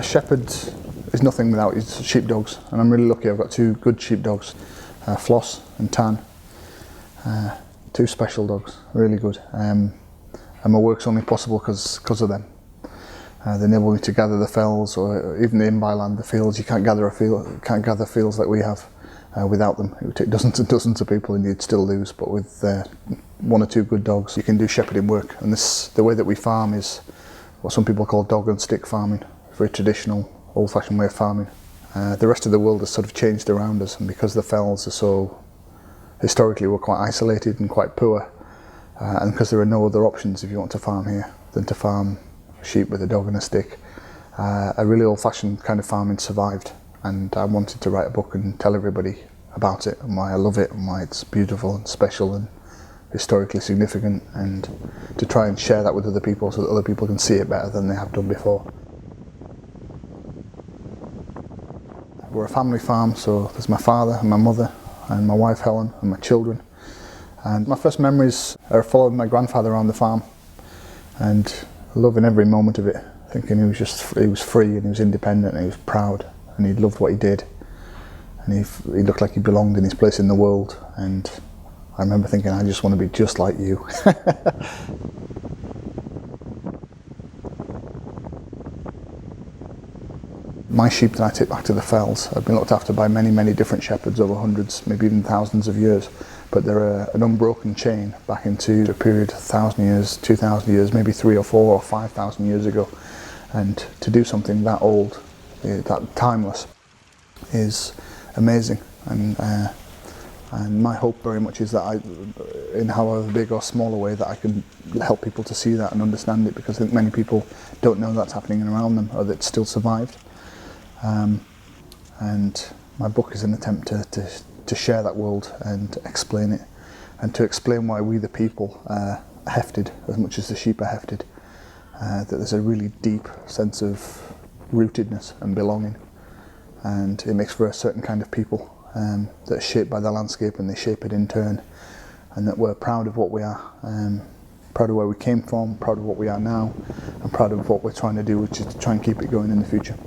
shepherd is nothing without his sheepdogs, and I'm really lucky. I've got two good sheepdogs, Floss and Tan. Two special dogs, really good. And my work's only possible because of them. They enable me to gather the fells, or even the in-byland, the fields. You can't gather fields like we have without them. It would take dozens and dozens of people and you'd still lose, but with one or two good dogs, you can do shepherding work. And the way that we farm is what some people call dog and stick farming, very traditional, old-fashioned way of farming. The rest of the world has sort of changed around us, and because the fells are so, historically we're quite isolated and quite poor, and because there are no other options if you want to farm here than to farm sheep with a dog and a stick, a really old-fashioned kind of farming survived, and I wanted to write a book and tell everybody about it and why I love it and why it's beautiful and special and historically significant, and to try and share that with other people so that other people can see it better than they have done before. We're a family farm, so there's my father and my mother and my wife Helen and my children, and my first memories are following my grandfather around the farm and loving every moment of it, thinking he was free and he was independent and he was proud and he loved what he did, and he looked like he belonged in his place in the world, and I remember thinking, I just want to be just like you. My sheep that I take back to the fells have been looked after by many, many different shepherds over hundreds, maybe even thousands of years, but they're an unbroken chain back into a period 1,000 years, 2,000 years, maybe 3 or 4 or 5,000 years ago. And to do something that old, that timeless, is amazing. And my hope very much is that in however big or small a way, that I can help people to see that and understand it, because I think many people don't know that's happening around them or that it's still survived. And my book is an attempt to share that world and explain it, and to explain why we the people are hefted as much as the sheep are hefted, that there's a really deep sense of rootedness and belonging, and it makes for a certain kind of people that are shaped by the landscape and they shape it in turn, and that we're proud of what we are, proud of where we came from, proud of what we are now, and proud of what we're trying to do, which is to try and keep it going in the future.